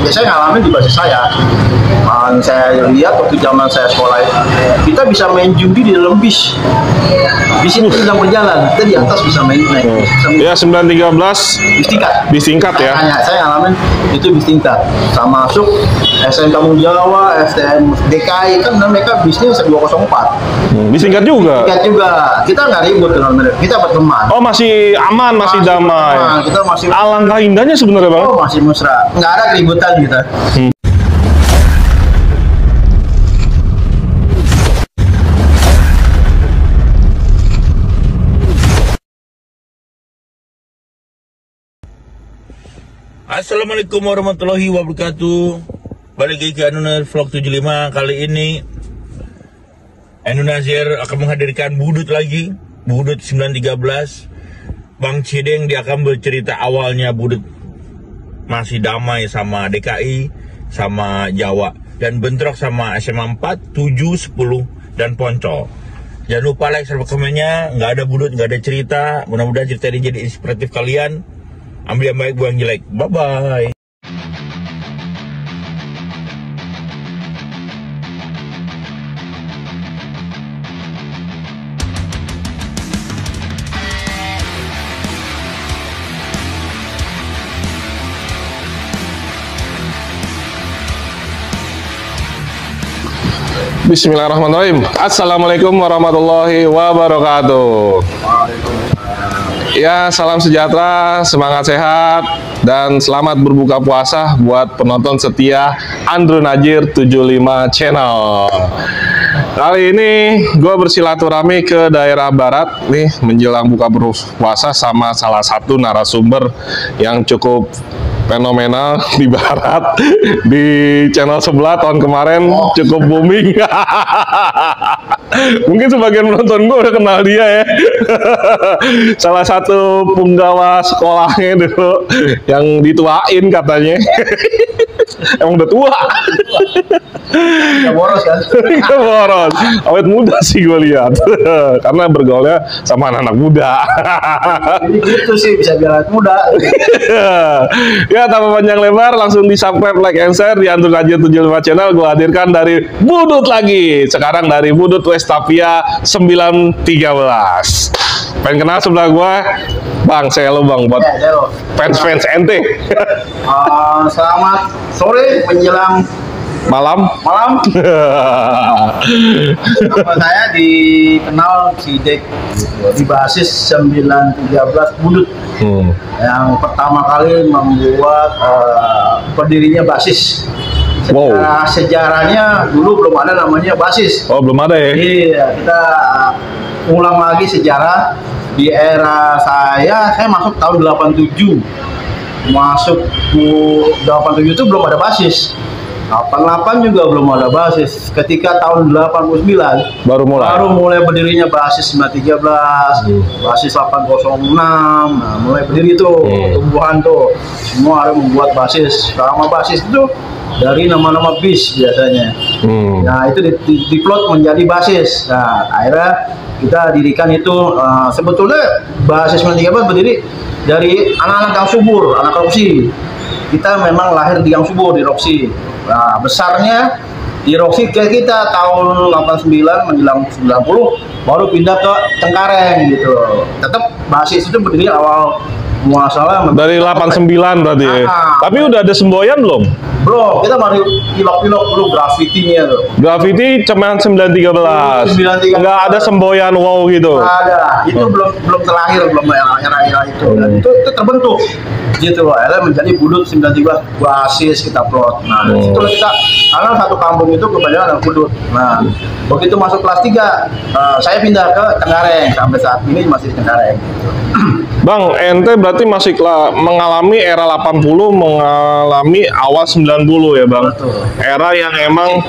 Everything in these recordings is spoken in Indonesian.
Ya saya ngalamin di basis saya. Saya lihat waktu zaman saya sekolah itu, kita bisa main judi di dalam bis. Bis itu sedang berjalan, kita di atas bisa main naik. Ya 913 bis tingkat. Bis tingkat ya. Saya ngalamin itu bis tingkat. Sama masuk STM Kampung Jawa, STM DKI kan mereka bisnya 204. Bis tingkat juga. Tingkat juga. Kita nggak ribut dengan mereka. Kita berteman. Oh masih aman, masih damai. Berteman. Kita masih. Alangkah indahnya sebenarnya Bang. Oh masih mesra. Nggak ada keributan kita. Assalamualaikum warahmatullahi wabarakatuh. Balik lagi ke Anunar Vlog 75. Kali ini Anu Nazir akan menghadirkan Budut lagi, Budut 913. Bang Cideng dia akan bercerita awalnya Budut masih damai sama DKI, sama Jawa, dan bentrok sama SMA 4, 7, 10, dan Poncol. Jangan lupa like serta komennya. Nggak ada Budut, nggak ada cerita. Mudah-mudahan cerita ini jadi inspiratif kalian. Ambil yang baik, buang jelek. Bye-bye. Bismillahirrahmanirrahim. Assalamualaikum warahmatullahi wabarakatuh. Ya, salam sejahtera, semangat sehat, dan selamat berbuka puasa buat penonton setia Andrew Najir 75 Channel. Kali ini gue bersilaturahmi ke daerah barat nih menjelang buka puasa sama salah satu narasumber yang cukup fenomenal di barat, di channel sebelah tahun kemarin cukup booming. Mungkin sebagian penonton gue udah kenal dia ya. Salah satu punggawa sekolahnya dulu yang dituain katanya. Emang udah tua. Ya boros kan? Ya boros. Awet muda sih gue lihat. Karena bergaulnya sama anak-anak muda. Jadi gitu sih bisa bilang muda. Ya, tanpa panjang lebar, langsung di subscribe, like, and share di Andrew Najir 75 Channel. Gue hadirkan dari Budut lagi. Sekarang dari Budut Westapia 913. Pengen kenal sebelah gue, Bang, saya lo Bang, buat fans-fans ente. Selamat sore menjelang malam. Nama saya dikenal Cidek di basis 913 Budut. Yang pertama kali membuat berdirinya basis. Sejarahnya dulu belum ada namanya basis. Oh, belum ada ya? Iya, kita ulang lagi sejarah di era saya masuk tahun 87. Masuk 87 itu belum ada basis. 88 juga belum ada basis. Ketika tahun 89 baru mulai berdirinya basis 913, basis 806. Nah, mulai berdiri tuh tumbuhan tuh. Semua ada membuat basis. Nama basis itu dari nama-nama bis biasanya. Nah, itu diplot menjadi basis. Nah, akhirnya kita dirikan itu sebetulnya basis 913 berdiri dari anak-anak Gang Subur, anak Roksi. Kita memang lahir di Gang Subur, di Roksi. Nah, besarnya di Roksi kita tahun 89 menjelang 90 baru pindah ke Cengkareng gitu. Tetap basis itu berdiri awal muasalah dari 89 berarti ya. Tapi udah ada semboyan belum? Belum, kita baru pilok-pilok dulu grafitinya tuh. Grafiti cuma 913. Nggak ada semboyan wow gitu. Nggak ada. Itu belum terlahir, belum era-era itu. Dan itu terbentuk gitu loh. Akhirnya menjadi Budut 913 basis kita plot. Nah, situlah kita karena satu kampung itu kebanyakan Budut. Nah, begitu masuk kelas 3, saya pindah ke Cengkareng. Sampai saat ini masih di Cengkareng. Bang, ente berarti masih mengalami era 80, mengalami awal 90 ya Bang. Betul. Era yang emang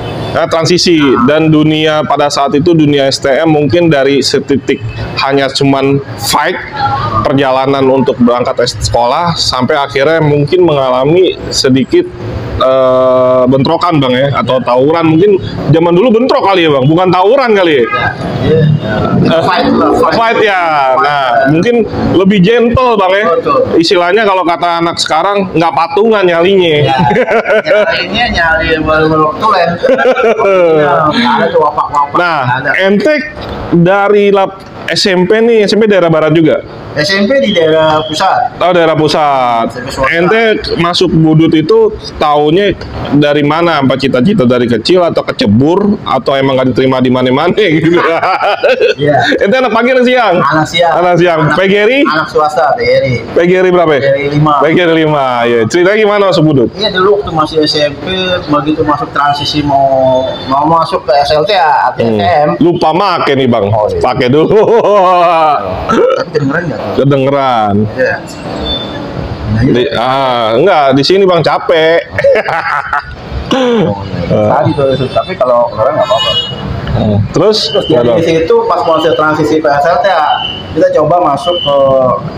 transisi, dan dunia pada saat itu dunia STM mungkin dari setitik hanya cuman fight perjalanan untuk berangkat sekolah sampai akhirnya mungkin mengalami sedikit bentrokan bang ya, atau tawuran mungkin zaman dulu bentrok kali ya bang, bukan tawuran kali ya. Fight ya. Nah, mungkin lebih gentle bang ya. Istilahnya kalau kata anak sekarang nggak patungan nyalinya. Nyalinya nyali baru tulen. Ada tuh wapak-wapak. Nah, ente dari SMP nih, SMP daerah barat juga. SMP di daerah pusat. Oh, daerah pusat. Ente masuk Budut itu tahunnya dari mana? Apa cita-cita dari kecil atau kecebur atau emang gak diterima di mana-mana gitu? Iya. Ente anak pagi atau siang? Anak siang. Anak siang. PGRI? Anak swasta, PGRI. PGRI berapa ya? PGRI 5. PGRI 5. Ya, ceritanya gimana masuk Budut? Iya, dulu waktu masih SMP, begitu masuk transisi mau masuk ke SLT ya, ATM. Lupa make nih bang. Oh, iya. Pakai dulu. Tapi kedengeran nggak tuh? Kedengeran. Iya. Nah, iya. Enggak, di sini bang capek. Tadi tuh, tapi kalau kedengeran nggak apa-apa. Terus Dari situ pas mau transisi ke SLT ya, kita coba masuk ke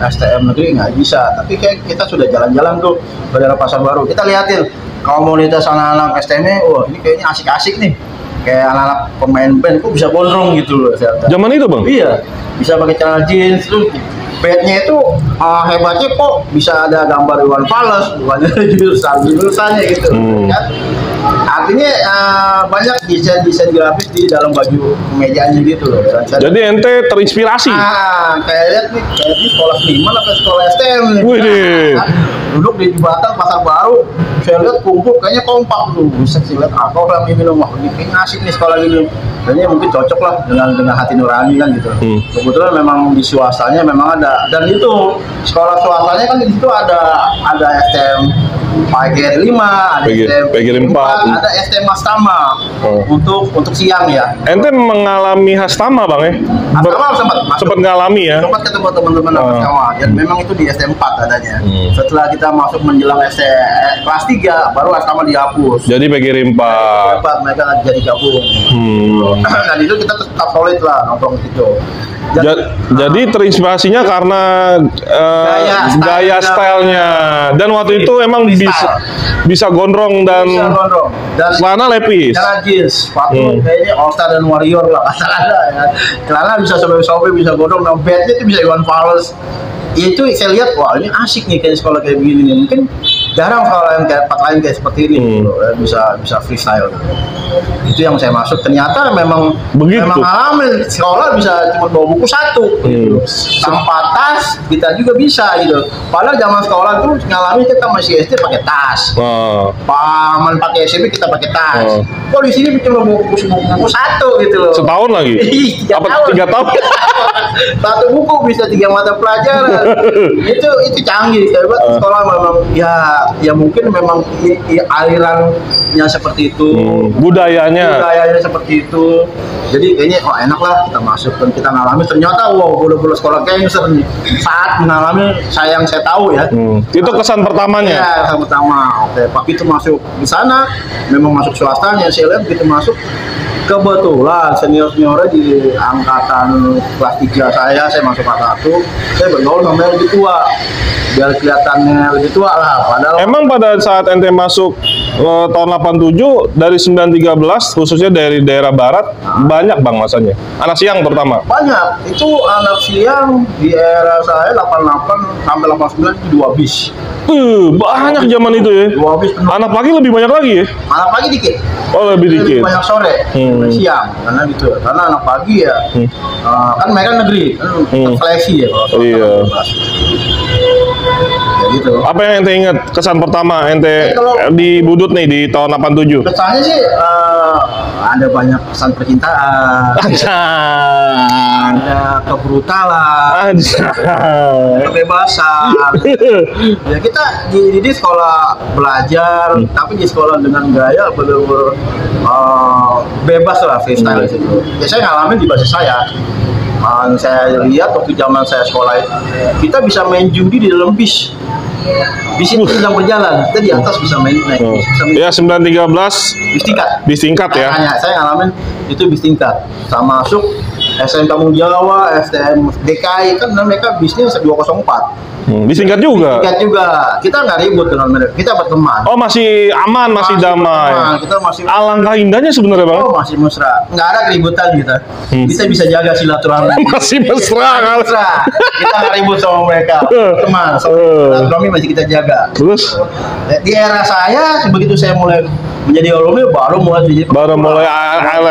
STM negeri nggak bisa. Tapi kayak kita sudah jalan-jalan tuh ke daerah Pasar Baru. Kita liatin komunitas anak-anak STM, wah ini kayaknya asik-asik nih. Kayak anak-anak pemain band, kok bisa gondrong gitu loh. Zaman itu bang? Iya, bisa pakai celana jeans, terus bednya itu hebatnya kok bisa ada gambar Iwan Fals, bukannya jurusannya gitu. Kan? Artinya banyak desain grafis di dalam baju kemejanya gitu loh. Jadi ente terinspirasi? Kayak lihat nih, kayak di sekolah seniman atau sekolah STM nih. Wih, duduk di jembatan Pasar Baru, saya lihat kumpul kayaknya kompak tuh. Buset, saya lihat apa orang ini minum, wah ini kayaknya asik nih sekolah gini. Kayaknya mungkin cocok lah dengan hati nurani kan gitu. Kebetulan memang di swastanya memang ada, dan itu sekolah swastanya kan di situ ada STM PGRI 5, ada PGRI 4, ada STM Hastama untuk siang ya. Ente mengalami Hastama bang ya? Hastama sempat ngalami ya? Sempat ketemu teman-teman Hastama, dan memang itu di STM 4 adanya. Setelah kita masuk menjelang kelas 3 baru Hastama dihapus. Jadi PGRI 4. Mereka jadi gabung. Dan itu kita tetap solid lah nongkrong itu. Jadi terinspirasinya karena gaya stylenya, dan waktu itu emang bisa gondrong dan celana lepis. Celana jeans, sepatu kayaknya All Star dan Warrior lah, ada ya. Celana bisa sobek-sobek, bisa gondrong, dan bednya itu bisa Iwan Fals. Itu saya lihat, wah ini asik nih kayak sekolah kayak begini nih. Mungkin jarang sekolah yang kayak tempat lain kayak seperti ini gitu, bisa freestyle. Itu yang saya masuk, ternyata memang ngalamin sekolah bisa cuma bawa buku satu gitu. Tanpa tas kita juga bisa gitu. Padahal zaman sekolah tuh ngalamin kita masih SD pakai tas. Paman pakai SMP kita pakai tas. Kok di sini cuma bawa buku satu gitu loh. Setahun lagi? Apa 3 tahun? Satu buku bisa 3 mata pelajaran. itu canggih. Saya buat sekolah memang ya mungkin memang alirannya seperti itu. Budayanya seperti itu. Jadi kayaknya enak lah kita masuk dan kita ngalami, ternyata bola-bola sekolah gangster nih. Saat mengalami yang saya tahu ya. Itu kesan pertamanya. Iya, kesan pertama. Oke, Pak itu masuk di sana, memang masuk swastanya. Saya lihat begitu masuk, kebetulan senior-seniornya di angkatan kelas 3 saya masuk kelas 1, saya bergaul sama yang lebih tua. Biar kelihatannya lebih tua lah, padahal emang pada saat ente masuk tahun 87 dari 913 khususnya dari daerah barat banyak bang masanya, anak siang terutama. Banyak, itu anak siang di era saya 88 sampai 89 itu 2 bis. Banyak zaman itu ya. 2 bis penuh. Anak pagi lebih banyak lagi ya? Anak pagi dikit. Oh, lebih dikit. Banyak sore, siang, karena gitu. Karena anak pagi ya, kan mereka negeri, kan seleksi ya kalau iya. Ya gitu. Apa yang ente ingat kesan pertama ente di Budut nih di tahun 87? Kesannya sih ada banyak kesan percintaan, ada kebrutalan, kebebasan. Ya kita di sekolah belajar, tapi di sekolah dengan gaya benar-benar bebas lah, freestyle di situ. Ya saya ngalamin di basis saya. Saya lihat waktu zaman saya sekolah itu, kita bisa main judi di dalam bis. Bis itu sedang berjalan, kita di atas bisa main naik. Ya 913 bis tingkat. Bis tingkat ya. Saya ngalamin itu bis tingkat. Sama masuk STM Kampung Jawa, STM DKI kan mereka bisnis 204. Disingkat juga. Disingkat juga. Kita nggak ribut dengan mereka. Kita berteman. Oh, masih aman, masih damai. Berteman. Kita masih Alangkah indahnya sebenarnya, Bang. Oh, masih mesra. Nggak ada keributan kita. Kita bisa jaga silaturahmi. Masih mesra kan? Mesra. Kita nggak ribut sama mereka. Teman, silaturahmi masih kita jaga. Terus Di era saya, begitu saya mulai menjadi alumni, baru mulai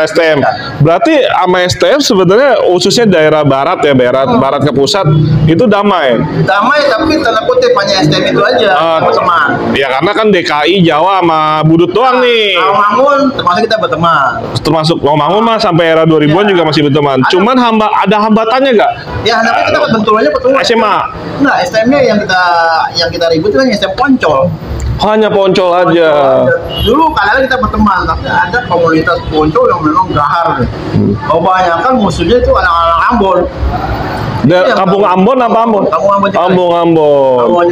STM. Berarti sama STM sebenarnya khususnya daerah barat ya, barat ke pusat itu damai. Damai, tapi tanda kutip hanya STM itu aja, teman. Ya karena kan DKI, Jawa sama Budut doang nih. Rawamangun termasuk kita berteman. Termasuk Rawamangun mah sampai era 2000-an juga masih berteman. Cuman ada hambatannya nggak? Ya, tapi kita bentulannya berteman. SMA. Nah, STM-nya yang kita ribut itu hanya STM Poncol. Hanya Poncol aja. Dulu kadang kita berteman, tapi ada komunitas Poncol yang memang gahar. Kebanyakan musuhnya itu anak-anak Ambon. Kampung Ambon apa Ambon? Kampung Ambon.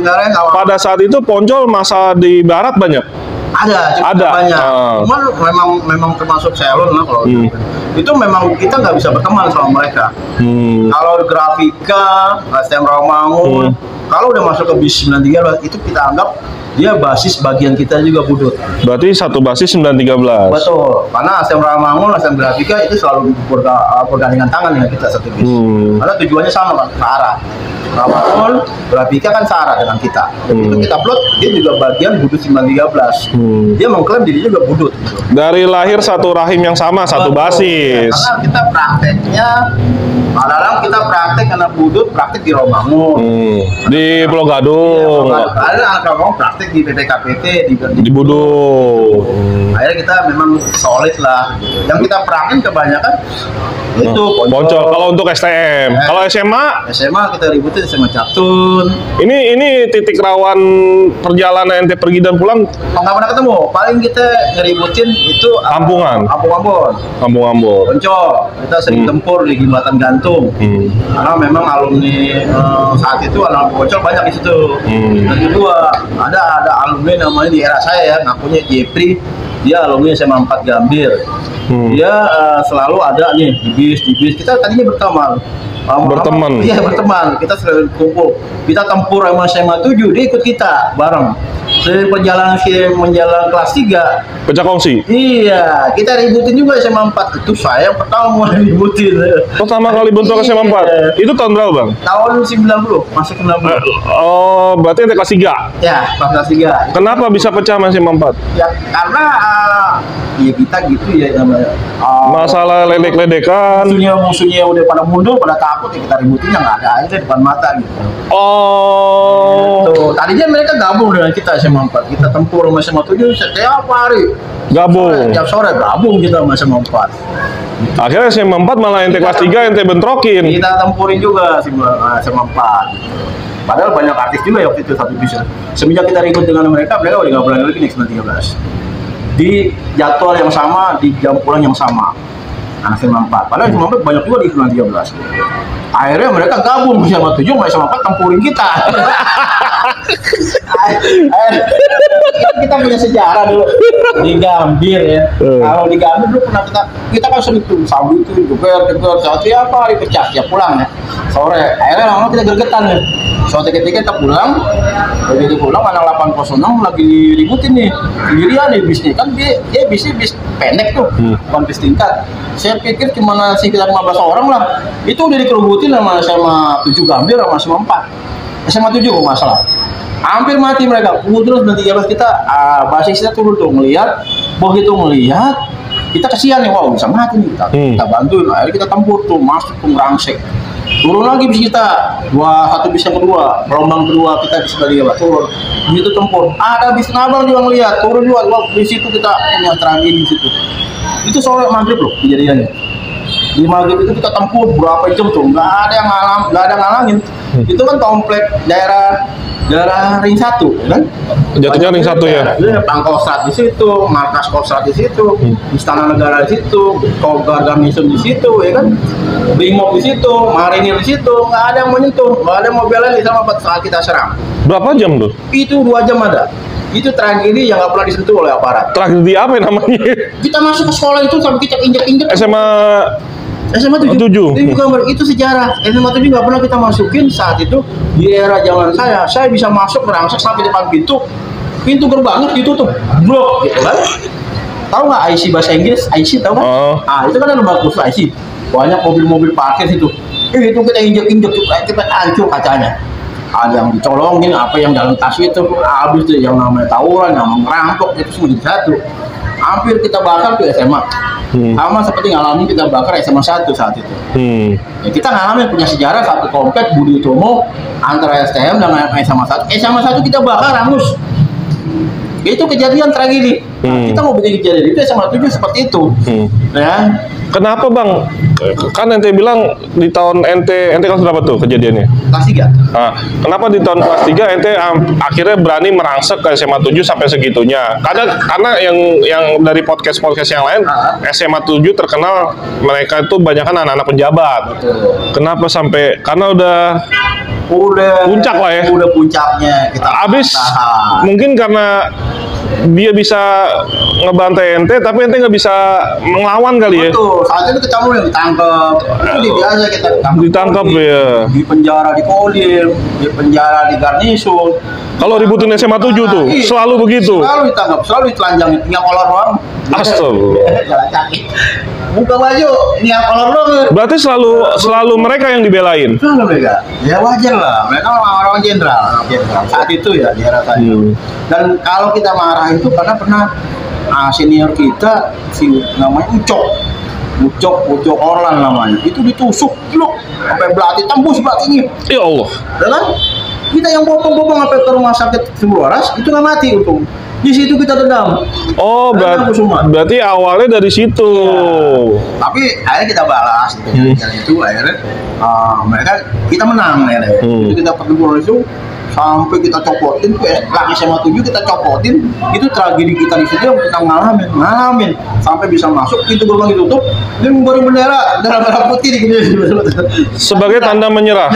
Pada saat itu Poncol masa di barat banyak. Ada. Banyak. Cuman memang termasuk selon lah kalau itu memang kita nggak bisa berteman sama mereka. Kalau grafika, STM Rawamangun, kalau udah masuk ke BIS 93 itu kita anggap dia basis bagian kita juga Budut. Berarti satu basis 913. Betul. Karena STM Rawamangun, STM Grafika itu selalu bergandengan tangan dengan kita satu BIS. Karena tujuannya sama kan, ke arah. Rawamangun, Grafika kan searah dengan kita. Itu kita plot, dia juga bagian Budut 913. Dia mengklaim dirinya juga Budut. Dari lahir satu rahim yang sama, satu basis. Karena kita prakteknya, kadang kita praktek anak Budut, praktek di Rawamangun. Di Pulau Gadung. Ada anak Rawamangun praktek di PPKPT di Budut. Akhirnya kita memang solid lah. Yang kita peranin kebanyakan itu Poncol. Kalau untuk STM, kalau SMA kita ributin SMA Catun. Ini titik rawan perjalanan ente pergi dan pulang. Nggak pernah ketemu. Paling kita ngeributin itu Kampungan. Kampung Ambon. Poncol. Kita sering tempur di Gimbatan Gantung. Karena memang alumni saat itu anak Poncol banyak di situ. Dan kedua ada alumni namanya di era saya ya, ngakunya Jepri. Dia alumni SMA 4 Gambir. Dia selalu ada nih di bis. Kita tadinya berteman. Iya, berteman. Kita selalu kumpul. Kita tempur sama SMA 7, dia ikut kita bareng. Perjalanan menjalan kelas 3 pecah kongsi. Iya, kita ributin juga SMA 4. Itu saya yang pertama mulai ributin. Pertama kali bentuk SMA 4. Itu tahun berapa, Bang? Tahun 90, masuk 90. Oh, berarti ente kelas 3? Ya, kelas 3. Kenapa bisa pecah sama SMA 4? Ya, karena ya kita gitu ya namanya. Masalah ledek-ledekan. Musuhnya udah pada mundur, pada takut ya kita ributin yang nggak ada aja di depan mata gitu. Oh. Tuh, tadinya mereka gabung dengan kita SMA 4. Kita tempur sama SMA 7 setiap hari. Gabung. Tiap sore gabung kita sama SMA 4. Akhirnya SMA 4 malah ente kelas 3 ente bentrokin. Kita tempurin juga SMA 4. Padahal banyak artis juga ya waktu itu satu bisa. Semenjak kita ribut dengan mereka udah nggak berani lagi nih 913. Di jadwal yang sama, di jam pulang yang sama. Anak SMA 4. Padahal SMA 4 banyak juga di 913. Akhirnya mereka gabung sama 7, sama 4 tempurin kita. Kita punya sejarah dulu di Gambir ya. Kalau di Gambir dulu pernah kita kan sering tuh sabu itu geber setiap hari pecah tiap pulang ya sore. Akhirnya lama kita gergetan ya. Suatu ketika kita pulang, begitu pulang anak 806 lagi ributin nih sendirian nih bisnis kan dia bis pendek tuh, bukan bis tingkat. Saya pikir cuma sekitar 15 orang lah. Itu udah dikerubutin sama SMA 7 Gambir sama SMA 4. SMA 7 kok nggak salah. Hampir mati mereka. Terus nanti kita basisnya turun tuh ngelihat, begitu ngelihat kita kesian nih, wow bisa mati nih kita bantuin. Akhirnya kita tempur tuh, masuk tuh merangsek. Turun lagi bis kita, satu bis yang kedua, gelombang kedua kita di sebelah turun. Begitu tempur, ada bis Nabang juga ngelihat, turun juga. Wah, di situ kita punya tragedi di situ. Itu sore maghrib loh kejadiannya. Di maghrib itu kita tempur berapa jam tuh, nggak ada ngalangin. Itu kan komplek daerah Ring 1, kan? Jatuhnya Ring 1 ya? Pangkostrat di situ, markas Kostrat di situ, Istana Negara di situ, Kogar Gamisum di situ, ya kan? Brimob di situ, Marinir di situ, nggak ada yang menyentuh, nggak ada yang mau belain sama saat kita serang. Berapa jam tuh? Itu 2 jam ada. Itu tragedi yang nggak pernah disentuh oleh aparat. Tragedi apa namanya? Kita masuk ke sekolah itu sampai kita injek-injek. SMA SMA 7. Oh, 7. Itu sejarah. SMA 7 nggak pernah kita masukin saat itu di era zaman saya. Saya bisa masuk merangsek sampai depan pintu. Pintu gerbangnya ditutup, blok gitu kan. Tahu nggak IC bahasa Inggris? IC tahu kan? Oh. Ah, itu kan ada lembaga khusus IC. Banyak mobil-mobil parkir situ. Itu kita injek-injek kita hancur kacanya. Ada yang dicolongin, apa yang dalam tas itu habis tuh yang namanya tawuran, yang merampok itu semua jadi satu. Hampir kita bakar tuh SMA. Sama seperti ngalamin kita bakar SMA 1 saat itu. Ya, kita ngalamin punya sejarah satu komplek Budi Utomo antara STM dan SMA 1. SMA 1 kita bakar hangus. Itu kejadian tragedi. Kita mau bikin kejadian itu SMA 7 seperti itu. Ya. Kenapa bang? Kan ente bilang di tahun ente kelas berapa tuh kejadiannya? Kelas 3. Nah, kenapa di tahun kelas 3 ente akhirnya berani merangsek ke SMA 7 sampai segitunya? Karena yang dari podcast yang lain, SMA 7 terkenal mereka itu banyak kan anak-anak pejabat. Kenapa sampai? Karena udah puncak lah ya. Udah puncaknya kita. Abis mungkin karena dia bisa ngebantai ente, tapi ente nggak bisa ngelawan kali ya. Betul, saat itu kita mulai ditangkap. Itu biasa kita ditangkap ya. Di penjara di Kodim, di penjara di Garnison. Kalau ributin SMA 7 tuh, selalu begitu. Selalu ditangkap, selalu ditelanjangin, tinggal kolor doang. Astagfirullah. Jalan kaki. Buka baju, tinggal kolor doang. Berarti selalu mereka yang dibelain. Selalu mereka. Ya wajar lah, mereka orang-orang jenderal. Saat itu ya di era saya. Dan kalau kita marah itu karena pernah senior kita si namanya Ucok Orlan namanya, itu ditusuk blok sampai belati tembus belatinya. Ya Allah. Ya kan? Kita yang bopong-bopong sampai ke rumah sakit Sumber Waras itu nggak mati untung. Di situ kita dendam. Oh, berarti awalnya dari situ. Ya. Tapi akhirnya kita balas itu akhirnya mereka kita menang akhirnya. Itu kita pertempuran itu sampai kita copotin lagi SMA 7 kita copotin, itu tragedi kita di situ yang kita ngalamin sampai bisa masuk pintu gerbang ditutup dia memberi bendera merah putih di sebagai tanda menyerah.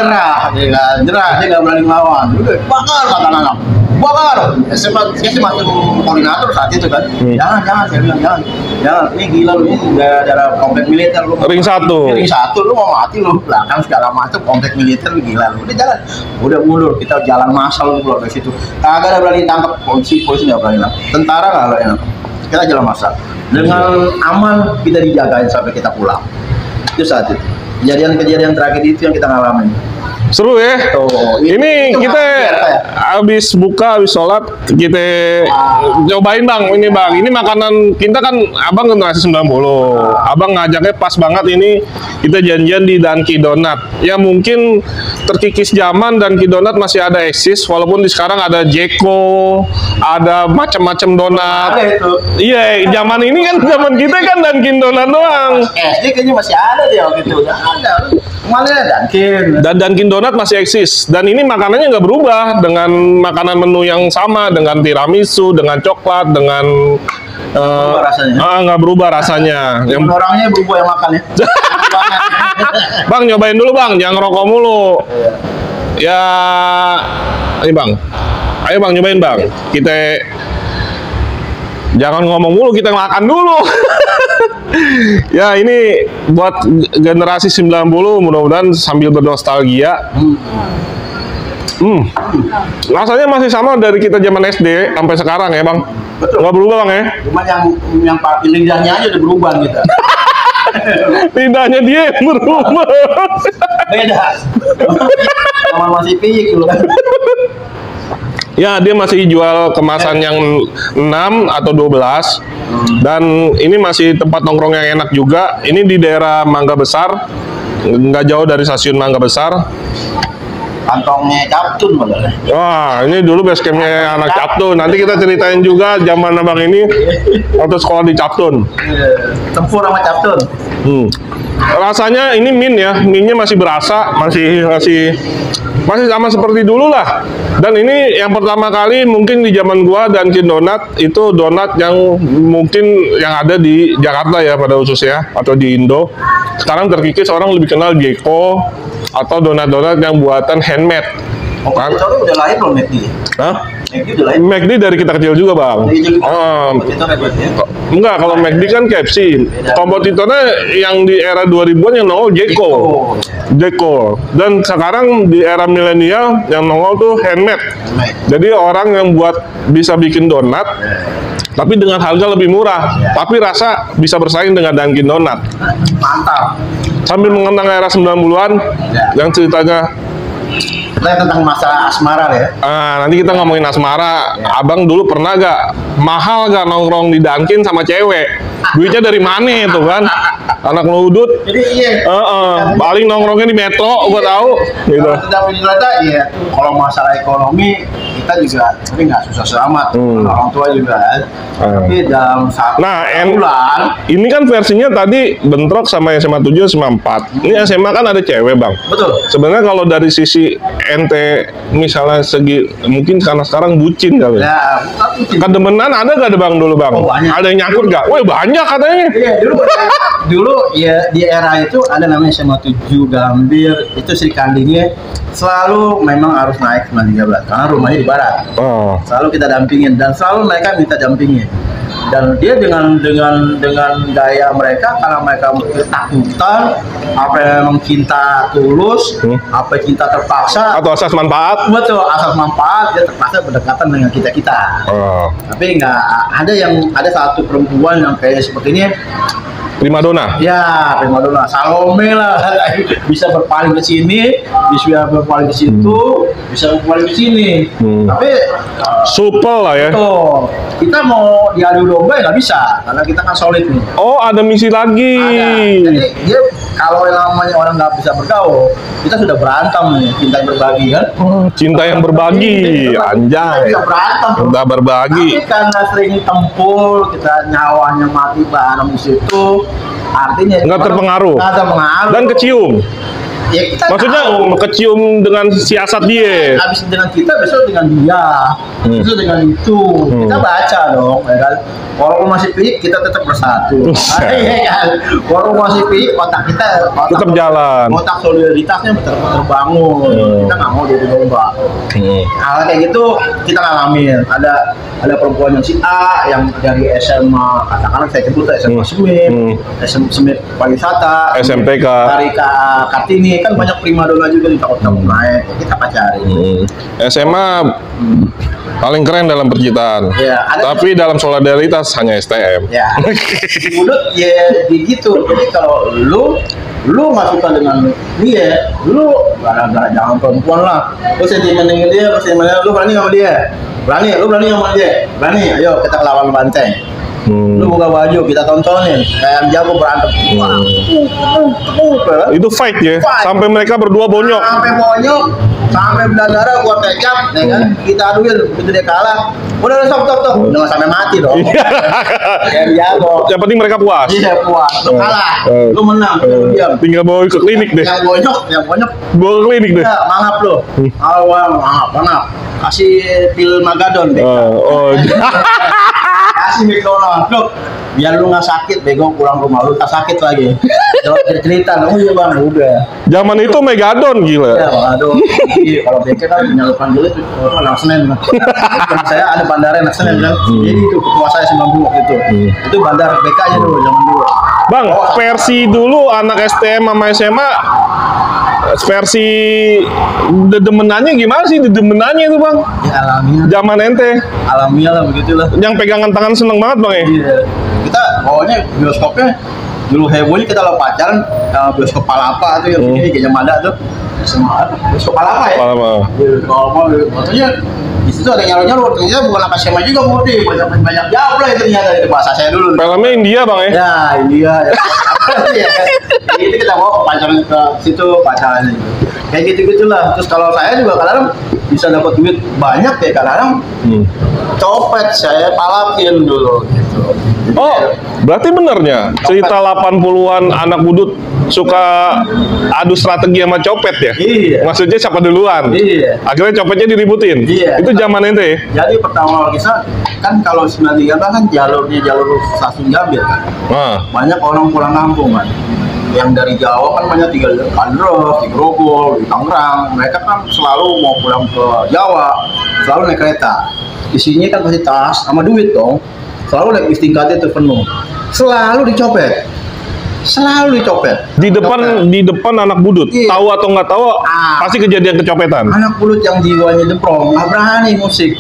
Dia nggak berani melawan. Udah bakar kata anak bakar. Saya masih koordinator saat itu kan. Jangan saya bilang jangan ini gila lu, ini daerah komplek militer lu. Ring 1 lu mau mati lu, belakang segala macam komplek militer lu, gila lu. Udah jalan, udah mundur, kita jalan massal lu keluar dari situ. Kagak ada berani tangkap, polisi nggak berani tangkap, tentara nggak berani tangkap. Kita jalan massal dengan aman, kita dijagain sampai kita pulang. Itu saat itu kejadian tragedi itu yang kita ngalamin. Seru ya. Ini kita habis sholat kita cobain bang. Ini bang, ini makanan kita kan abang generasi 90. Abang ngajaknya pas banget ini, kita janjian di Dunkin Donut. Ya mungkin terkikis zaman Dunkin Donut masih ada eksis, walaupun di sekarang ada Jeko, ada macam-macam donat. Iya, zaman ini kan zaman kita kan Dunkin Donut doang. SD kayaknya masih ada deh waktu itu. Ada. Mana Dunkin. Dan Dunkin Donut masih eksis, dan ini makanannya nggak berubah dengan makanan menu yang sama, dengan tiramisu, dengan coklat, dengan nggak berubah rasanya. Yang orangnya berubah yang makannya. Bang, nyobain dulu bang, jangan ngerokok mulu. Ya, ini bang, ayo bang nyobain bang. Kita jangan ngomong mulu, kita makan dulu. Ya ini buat generasi 90 mudah-mudahan sambil bernostalgia. Rasanya masih sama dari kita zaman SD sampai sekarang ya bang. Betul. Nggak berubah bang ya? Cuma yang lidahnya aja udah berubah gitu. Lidahnya dia yang berubah. Beda. Sama masih piyik dulu kan. Ya, dia masih jual kemasan yang 6 atau 12. Dan ini masih tempat nongkrong yang enak juga. Ini di daerah Mangga Besar, nggak jauh dari stasiun Mangga Besar. Kantongnya Captun malah. Wah, ini dulu base campnya anak Captun. Nanti kita ceritain juga zaman abang ini waktu sekolah di Captun. Tempur sama Captun. Rasanya ini minnya masih berasa, masih sama seperti dulu lah. Dan ini yang pertama kali mungkin di zaman gua Dunkin Donut itu donat yang mungkin yang ada di Jakarta ya pada khususnya, atau di Indo. Sekarang terkikis orang lebih kenal Jeko atau donat-donat yang buatan handmade. Kompetitornya udah lahir belum McD? Hah? McD udah lahir. McD dari kita kecil juga bang. Kompetitornya berarti ya? Enggak, kalau McD kan KFC. Kompetitornya yang di era 2000-an yang nongol Jeko. Dan sekarang di era milenial yang nongol tuh handmade. Jadi orang yang bisa bikin donat, tapi dengan harga lebih murah, tapi rasa bisa bersaing dengan Dunkin Donat. Mantap. Sambil mengenang era 90-an, yang ceritanya tentang masalah asmara ya. Nanti kita ngomongin asmara. Abang dulu pernah gak mahal gak nongkrong di Dunkin sama cewek? Duitnya dari mana itu kan? Anak ngeludut. Jadi iya. Paling nongkrongnya di Metro, gua tahu. Gitu. Iya. Kalau masalah ekonomi kita juga tapi nggak susah amat. Orang tua juga. Tapi dalam satu bulan. Ini kan versinya tadi bentrok sama SMA 7 SMA 4. Ini SMA kan ada cewek bang. Betul. Sebenarnya kalau dari sisi ente misalnya segi mungkin karena sekarang bucin kali. Ya, kedemenan ada gak bang dulu bang? Banyak. Ada yang nyangkut gak? Wah banyak katanya. Iya dulu ya di era itu ada namanya SMA 7 Gambir, itu Sri Kandinya selalu memang harus naik 913 karena rumahnya di barat. Selalu kita dampingin dan selalu mereka minta dampingin. Dan dia dengan gaya mereka, karena mereka ketakutan, apa memang cinta tulus, apa cinta terpaksa, atau asas manfaat. Betul, asas manfaat, dia terpaksa berdekatan dengan kita. Tapi nggak ada satu perempuan yang kayak seperti ini. Primadona. Ya, primadona. Salome lah. Bisa berpaling ke sini, bisa berpaling ke situ, bisa berpaling ke sini. Tapi supel lah ya. Tuh, kita mau diadu domba ya nggak bisa, karena kita kan solid nih. Oh, ada misi lagi. Ada. Jadi dia kalau yang namanya orang nggak bisa bergaul, kita sudah berantem nih, cinta yang berbagi kan? Cinta yang berbagi, anjay. Kita berantem. Udah berbagi. Tapi karena sering tempur, kita nyawanya mati bareng di situ, artinya nggak terpengaruh. Dan kecium. Ya, kita maksudnya kecium dengan siasat dia. Habis dengan kita, besok dengan dia, besok dengan itu. Kita baca dong, ya kan? Walaupun masih pihik, kita tetap bersatu. Iya kan? Walaupun masih pihik, otak kita tetap jalan. Otak solidaritasnya terbangun. Kita nggak mau jadi domba. Hal kayak gitu kita ngalamin. Ada perempuan yang si A yang dari SMA, katakanlah saya sebut SMA Smith, SMA Smith Pariwisata, SMTK, Tarika Kartini, kan banyak primadona juga di takut-takut naik, kita pacarin. SMA paling keren dalam percintaan, tapi dalam solidaritas hanya STM. Ya, mulut ya begitu. Jadi kalau lu nggak suka dengan dia, lu gara-gara jangan perempuan lah. Lu sentimennya dia, lu berani sama dia. Lu berani sama dia. Berani, ayo kita ke lawan banteng. Lu buka baju, kita tontonin kayak jago berantem. Itu fight ya, sampai mereka berdua bonyok. Sampai berdarah, gua kecap, ya kan? Kita aduin, begitu dia kalah. Udah stop. Udah sampai mati dong. Kayak jago. Yang penting mereka puas. Iya puas. Lu kalah, lu menang, lu diam. Tinggal bawa ke klinik deh. Yang bonyok. Bawa ke klinik deh. Ya, mangap lu. Awal mangap. Kasih pil Magadon deh. Kasih McDonald, loh, biar lu nggak sakit, bego pulang rumah lu tak sakit lagi. Cerita, oh iya bang, udah. Zaman itu Megadon gila. Ya, aduh, kalau BK kan menyalurkan dulu itu anak Senin. Saya ada bandara anak Senin kan, jadi itu ketua saya 90 waktu itu. Itu bandar BK-nya dulu, zaman dulu. Bang, versi dulu anak STM sama SMA, versi dedemenannya gimana sih dedemenannya itu bang? Ya alamiah. Zaman ente. Alamiah lah begitulah. Yang pegangan tangan seneng banget bang ya? Iya. Kita pokoknya bioskopnya dulu hebohnya kita lo pacaran bioskop Palapa tuh yang begini kayak Mada tuh. Semua bioskop Palapa ya. Palapa. Kalau maksudnya di situ ada nyaru-nyaru, ternyata bukan anak SMA juga murni, banyak jauh lah itu ternyata itu bahasa saya dulu. Filmnya India bang ya? Ya India. Ya. Itu kita bawa pacaran ke situ pacaran kayak gitu-gitulah. Terus kalau saya juga kadang bisa dapat duit banyak ya kadang copet saya palakin dulu gitu. Oh, berarti benernya cerita 80-an anak budut suka adu strategi sama copet ya? Iya. Maksudnya siapa duluan? Iya. Akhirnya copetnya diributin? Iya. Itu zaman ente? Jadi pertama kisah kan kalau 93 kan jalur stasiun Gambir kan. Banyak orang pulang kampung kan. yang dari Jawa kan banyak tinggal di Andros, di Grogol, di Tangerang. Mereka kan selalu mau pulang ke Jawa, selalu naik kereta. Di sini kan pasti tas sama duit dong. Selalu naik bis tingkatnya itu penuh. Selalu dicopet. Selalu dicopet. Di depan anak budut. Iya. Tahu atau nggak tahu, pasti kejadian kecopetan. Anak budut yang jiwanya demprong, nggak berani musik.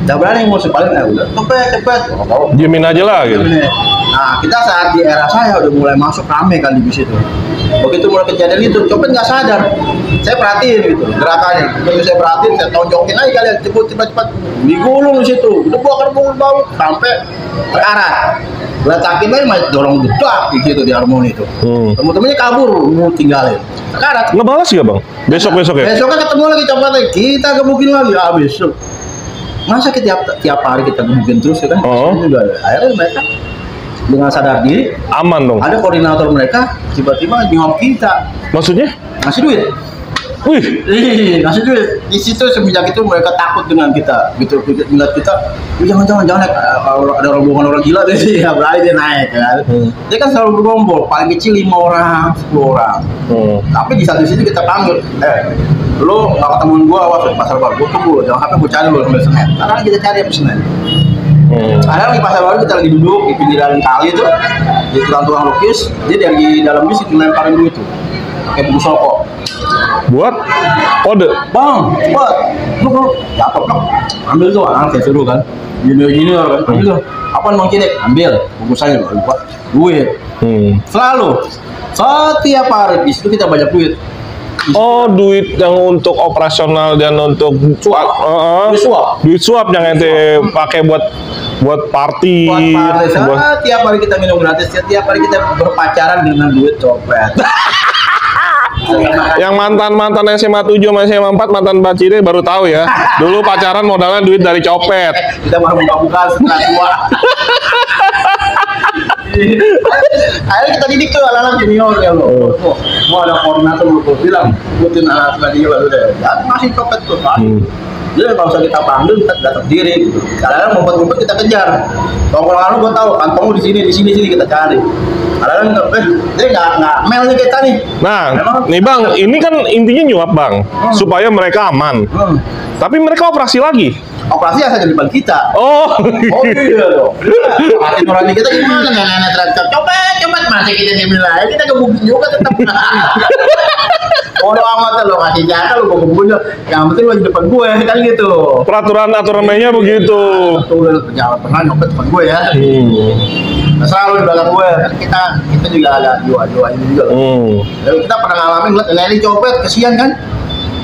Nggak berani musik, paling udah cepet. Diemin aja lah gitu. Nah, kita saat di era saya udah mulai masuk rame kan di bis itu. Begitu mulai kejadian itu, copet nggak sadar. Saya perhatiin gitu gerakannya. Begitu saya perhatiin, saya tonjokin aja kalian cepat. Digulung di situ, udah bau sampai terarah. Letakin aja masih dorong dedak di situ di harmoni itu. Temen-temennya kabur, mau tinggalin. Sekarat. Ngebalas gak bang? Besok ya? Besoknya ketemu lagi copet lagi, kita gebukin lagi. Besok. Masa tiap hari kita gebukin terus ya kan? Juga ada. Akhirnya mereka dengan sadar diri Aman dong. ada koordinator mereka tiba-tiba nyuap kita Maksudnya? ngasih duit. Wih, Ngasih duit. Di situ semenjak itu mereka takut dengan kita. Gitu ngeliat kita, jangan naik. Kalau ada rombongan orang gila deh sih, ya berani dia naik kan. Dia kan selalu bergerombol, paling kecil 5 orang, 10 orang. Tapi di satu sisi kita panggil, lo nggak ketemu gua, awas di pasar baru, gua tunggu, jangan sampai gua cari lo sampai Senin. Karena kita cari sampai Senin. Kadang di pasar baru kita lagi duduk di pinggiran kali itu, di tukang lukis, dia dari dalam bis itu lemparin duit tuh, pakai buku soko. buat kode. Bang, cepat, lu jatuh dong, ambil tuh, anak saya suruh kan, gini kan, ambil tuh, apaan Bang Cidek, ambil, bungkusannya lupa, duit, selalu, setiap hari di situ kita banyak duit. Oh, duit yang untuk operasional dan untuk duit suap yang ente pakai buat party. Setiap hari kita minum gratis, setiap hari kita berpacaran dengan duit copet. Yang mantan SMA 7 sama SMA 4 mantan Mbak Cide baru tahu ya. Dulu pacaran modalnya duit dari copet. Kita baru buka-buka setelah tua. Akhirnya kita didik tuh anak-anak junior ya lo. Mau ada koordinator lo bilang, ikutin anak tadi baru deh. Ya masih copet tuh kan. Jadi kalau usah kita panggil, kita datang sendiri. Gitu. Kadang-kadang ngumpet-ngumpet kita kejar. Tongkrongan lu gua tahu, kantong lu di sini kita cari. Kadang-kadang dia nggak mail nih kita nih. Nah, nih Bang, ini kan intinya nyuap Bang, supaya mereka aman. Tapi mereka operasi lagi. Operasi asal di depan kita. Oh iya dong. Hati nurani kita gimana? Nenek terancam copet masih kita dibilang kita kebukin juga tetap. Bodoh amat lo kasih jatah lo kebukin. Yang penting lo di depan gue kan gitu. Peraturan mainnya begitu. Tuh jangan pernah nyopet depan gue ya. Nah, selalu di belakang gue. Kan kita juga ada jiwa ini juga. Lalu kita pernah ngalamin ngeliat nenek copet kesian kan.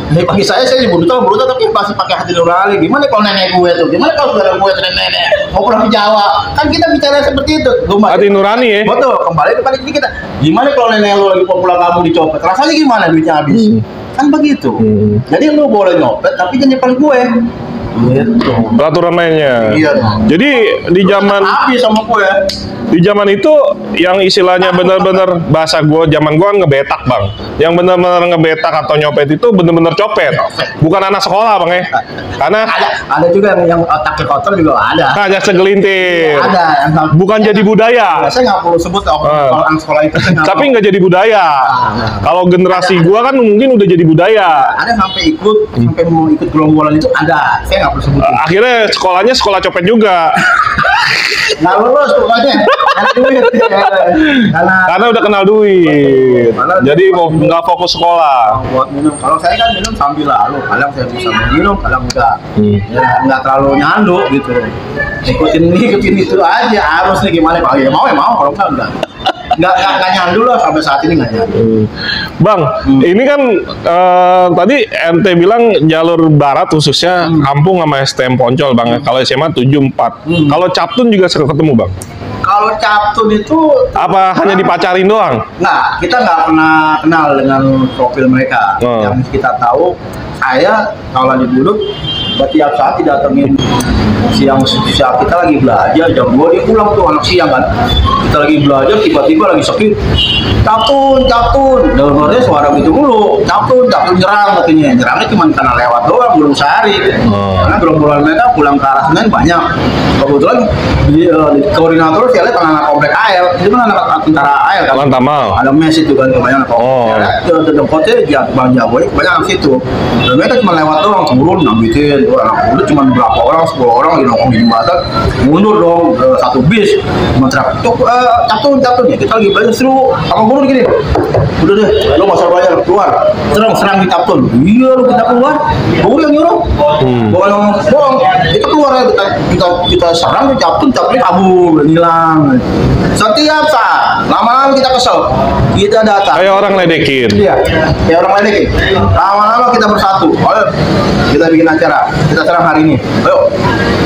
Nih bagi saya brutal tapi masih pakai hati nurani. Gimana kalau nenek gue tuh? Gimana kalau saudara gue tuh nenek mau pulang ke Jawa? Kan kita bicara seperti itu. Hati nurani ya. Betul. Kembali kepada diri kita. Gimana kalau nenek lo lagi mau pulang kamu dicopet? Rasanya gimana duitnya habis? Kan begitu. Jadi lo boleh nyopet tapi jangan depan gue. Gitu. Peraturan mainnya. Iya. Jadi di zaman habis sama gue. Di zaman itu yang istilahnya benar-benar bahasa gue zaman gue ngebetak Bang. Yang benar-benar ngebetak atau nyopet itu benar-benar copet. Bukan anak sekolah Bang ya. Karena ada juga yang otaknya kotor juga ada. hanya segelintir. Ada yang bukan jadi budaya. Saya nggak perlu sebut kalau anak sekolah itu. Tapi nggak jadi budaya. Kalau generasi gue kan mungkin udah jadi budaya. Ada sampai mau ikut gerombolan itu ada. Saya nggak perlu sebut. Akhirnya sekolahnya sekolah copet juga. Nggak lulus pokoknya. Karena udah kenal duit. Jadi nggak fokus sekolah. Buat minum. Kalau saya kan minum sambil lalu. Kadang saya bisa minum, kadang enggak. Ya nggak terlalu nyandu gitu. Ikutin itu aja. Harus nih gimana? Kalau ya mau. Kalau enggak. Nggak nyandu lah sampai saat ini nggak nyandu. Bang, ini kan tadi ente bilang jalur barat khususnya Kampung sama STM Poncol Bang. Kalau SMA 74. Kalau Captun juga sering ketemu Bang. Kalau Captun itu apa hanya dipacarin doang? Nggak, kita nggak pernah kenal dengan profil mereka. Yang kita tahu, saya kalau di Budut Tiap saat didatengin siang kita lagi belajar jam 2 dia pulang tuh anak siang kan. Kita lagi belajar tiba-tiba lagi sepi. Captun. Dengarnya suara gitu mulu. Captun nyerang katanya. Nyerangnya cuma karena lewat doang belum sehari. Karena gerombolan mereka pulang ke arah Senen banyak. Kebetulan di koordinator saya lihat anak komplek AL. Itu kan anak tentara AL kan. Lantamal. Ada mes itu kan kebanyakan tempatnya ya Bang Jawa kebanyakan situ. Dan mereka cuma lewat doang turun ngambilin tuh anak muda cuma berapa orang 10 orang di nongkrong di jembatan mundur dong satu bis cuma teriak captun ya kita lagi belajar seru sama guru gini udah deh lo nggak usah belajar keluar serang di captun iya lo kita keluar guru yang nyuruh bohong itu keluar ya kita serang di captun kabur hilang setiap saat lama-lama kita kesel kita datang Kayak orang ledekin. iya kayak orang ledekin lama-lama kita bersatu ayo kita bikin acara kita serang hari ini ayo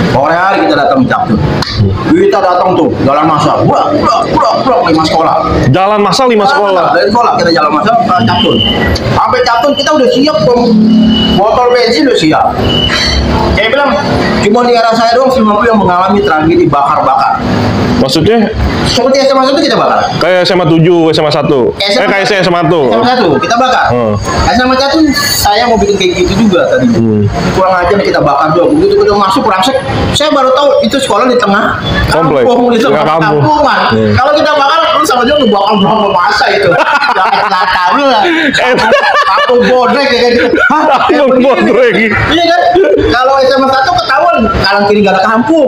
sore hari kita datang captun kita datang tuh jalan masa burak 5 sekolah Jalan masal 5 sekolah. dari sekolah kita jalan masa ke captun sampai captun kita udah siap dong botol bensin udah siap saya bilang cuma di arah saya doang 50 yang mengalami tragedi bakar-bakar Maksudnya seperti SMA 1 kita bakar kayak SMA 7, SMA 1. Kayak saya SMA 1. SMA 1 kita bakar SMA 1 saya mau bikin kayak gitu juga tadi kurang aja nih kita bakar juga begitu kita masuk rangsek saya baru tahu itu sekolah di tengah Komplek. kampung di tengah Kampung. kampungan kalau kita bakar lu sama aja ngebakar berapa masa itu nggak tahu lah kampung bodrek kayak gitu Kampung bodrek. iya kan kalau SMA 1 ketahuan kanan kiri gak ada kampung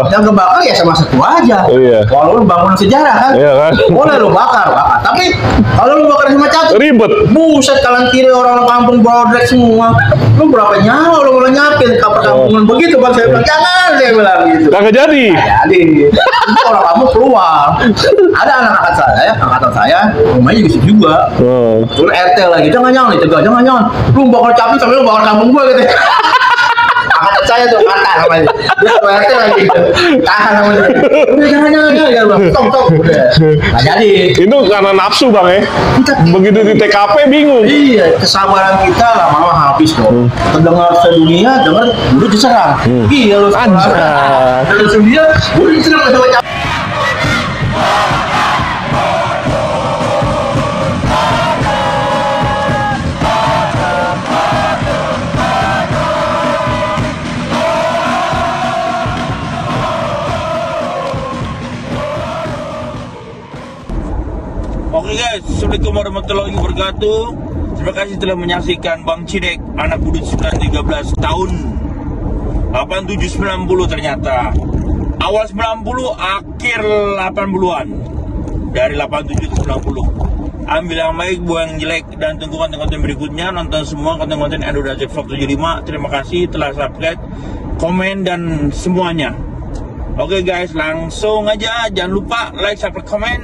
yang kebakar ya SMA 1 aja Iya. kalau lu bangunan sejarah kan Iya kan? boleh lu bakar tapi kalau lu bakar SMA 1 Ribet. buset kanan kiri orang kampung bodrek semua lu berapa nyawa lu mulai nyapin ke perkampungan begitu kan saya bilang jangan saya bilang gitu Kagak jadi. jadi itu orang kampung keluar ada anak angkatan saya rumahnya juga situ juga turun RT lagi jangan jangan lu bakar cabai sampai lu bakar kampung gua gitu angkatan saya tuh kata namanya dia turun RT lagi gitu tahan namanya udah jangan tong nggak jadi Itu karena nafsu bang ya. Begitu di TKP bingung. iya kesabaran kita lama-lama habis dong terdengar sedunia dengar dulu diserang iya lu Anjay. terus sedunia dulu diserang sama capek Oke guys, Assalamualaikum warahmatullahi wabarakatuh. Terima kasih telah menyaksikan Bang Cidek, anak budut 13 tahun 87-90 ternyata. Awal 90, akhir 80-an. Dari 87 ke 90. Ambil yang baik, buang yang jelek, dan tunggu konten-konten berikutnya. Nonton semua konten-konten Android Vlog 75. Terima kasih telah subscribe, komen, dan semuanya. Oke guys, langsung aja. Jangan lupa like, subscribe, komen.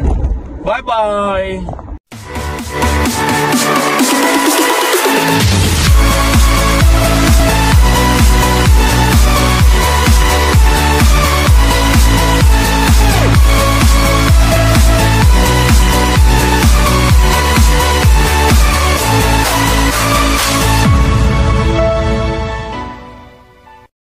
Bye-bye.